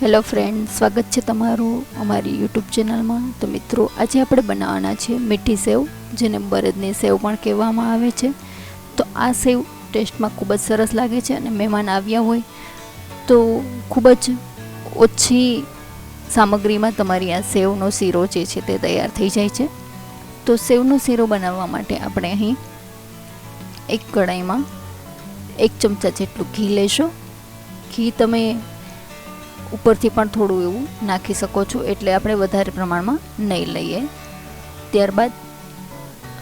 Hello friend, સ્વાગત છે તમારું અમારી યુટ્યુબ ચેનલમાં। તો મિત્રો, આજે આપણે બનાવવાના છે મીઠી સેવ, જેને બરદની સેવ પણ કહેવામાં આવે છે। તો આ સેવ ટેસ્ટમાં ખૂબ જ સરસ લાગે છે અને મહેમાન આવ્યા હોય તો ખૂબ જ ઓછી સામગ્રીમાં તમારી આ સેવનો શીરો જે છે તે તૈયાર થઈ જાય છે। તો સેવનો શીરો બનાવવા માટે આપણે અહીં એક કઢાઈમાં 1 ચમચા જેટલું ઘી લેશો। ઘી તમે ઉપરથી પણ થોડું એવું નાખી શકો છો, એટલે આપણે વધારે પ્રમાણમાં નહીં લઈએ। ત્યારબાદ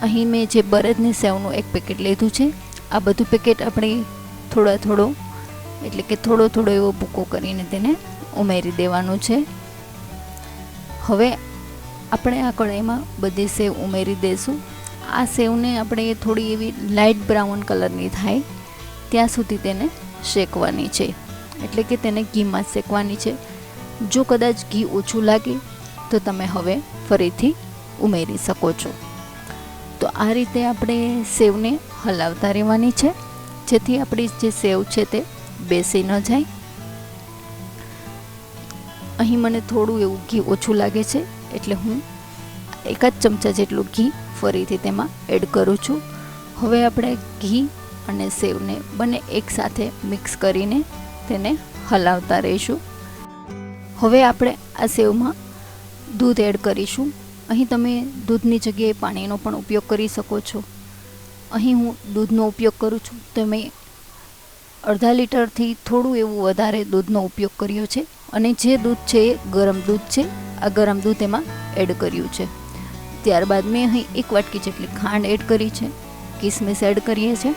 અહીં મેં જે બરદની સેવનું 1 પેકેટ લીધું છે, આ બધું પેકેટ આપણે થોડો એવો ભૂકો કરીને તેને ઉમેરી દેવાનું છે। હવે આપણે આ કઢાઈમાં બધી સેવ ઉમેરી દઈશું। આ સેવને આપણે થોડી એવી લાઇટ બ્રાઉન કલરની થાય ત્યાં સુધી તેને શેકવાની છે, એટલે કે તેને ઘીમાં શેકવાની છે। જો કદાચ ઘી ઓછું લાગે તો તમે હવે ફરીથી ઉમેરી શકો છો। તો આ રીતે આપણે સેવને હલાવતા રહેવાની છે, જેથી આપણી જે સેવ છે તે બેસી ન જાય। અહીં મને થોડું એવું ઘી ઓછું લાગે છે, એટલે હું 1 ચમચા જેટલું ઘી ફરીથી તેમાં એડ કરું છું। હવે આપણે ઘી અને સેવને બંને એકસાથે મિક્સ કરીને તેને હલાવતા રહીશું। હવે આપણે આ સેવમાં દૂધ એડ કરીશું। અહીં તમે દૂધની જગ્યાએ પાણીનો પણ ઉપયોગ કરી શકો છો। અહીં હું દૂધનો ઉપયોગ કરું છું, તો મેં અડધા લીટરથી થોડું એવું વધારે દૂધનો ઉપયોગ કર્યો છે, અને જે દૂધ છે એ ગરમ દૂધ છે। આ ગરમ દૂધ એમાં એડ કર્યું છે। ત્યારબાદ મેં અહીં 1 વાટકી જેટલી ખાંડ એડ કરી છે, કિસમિસ એડ કરીએ છીએ।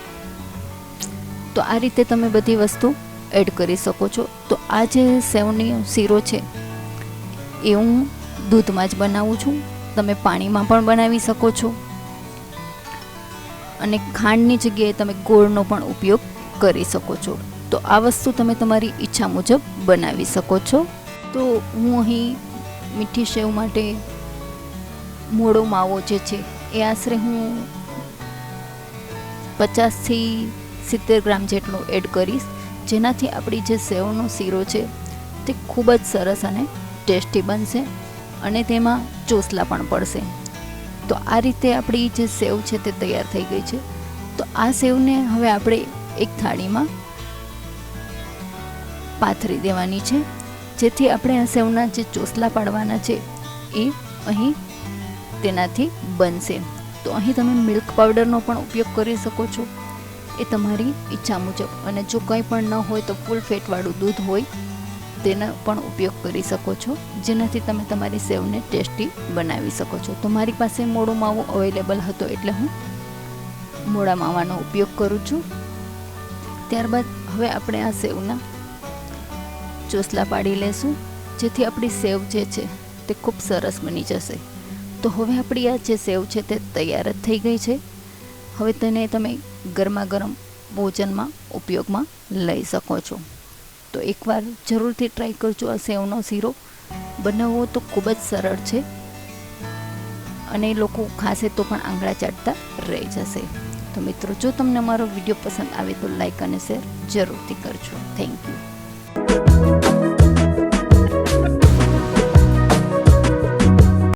તો આ રીતે તમે બધી વસ્તુ એડ કરી શકો છો। તો આ જે સેવનો શીરો છે એ હું દૂધમાં જ બનાવું છું, તમે પાણીમાં પણ બનાવી શકો છો, અને ખાંડની જગ્યાએ તમે ગોળનો પણ ઉપયોગ કરી શકો છો। તો આ વસ્તુ તમે તમારી ઈચ્છા મુજબ બનાવી શકો છો। તો હું અહીં મીઠી સેવ માટે મોળો માવો જે છે એ આશરે હું 50 થી 70 ગ્રામ જેટલો એડ કરીશ, જેનાથી આપણી જે સેવનો શીરો છે તે ખૂબ જ સરસ અને ટેસ્ટી બનશે, અને તેમાં ચોસલા પણ પડશે। તો આ રીતે આપણી જે સેવ છે તે તૈયાર થઈ ગઈ છે। તો આ સેવને હવે આપણે એક થાળીમાં પાથરી દેવાની છે, જેથી આપણે આ સેવના જે ચોસલા પાડવાના છે એ અહીં તેનાથી બનશે। તો અહીં તમે મિલ્ક પાવડરનો પણ ઉપયોગ કરી શકો છો, એ તમારી ઈચ્છા મુજબ, અને જો કંઈ પણ ન હોય તો ફૂલ ફેટવાળું દૂધ હોય તેનો પણ ઉપયોગ કરી શકો છો, જેનાથી તમે તમારી સેવને ટેસ્ટી બનાવી શકો છો। તો મારી પાસે મોળો માવો અવેલેબલ હતો એટલે હું મોળા માવાનો ઉપયોગ કરું છું। ત્યારબાદ હવે આપણે આ સેવના ચોસલા પાડી લેશું, જેથી આપણી સેવ જે છે તે ખૂબ સરસ બની જશે। તો હવે આપણી આ જે સેવ છે તે તૈયાર જ થઈ ગઈ છે। હવે તેને તમે ગરમા ગરમ ભોજનમાં ઉપયોગમાં લઈ શકો છો। તો એકવાર જરૂરથી ટ્રાય કરજો। આ સેવનો શીરો બનાવવો તો ખૂબ જ સરળ છે, અને લોકો ખાશે તો પણ આંગળા ચાટતા રહી જશે। તો મિત્રો, જો તમને મારો વિડીયો પસંદ આવે તો લાઈક અને શેર જરૂરથી કરજો। Thank you.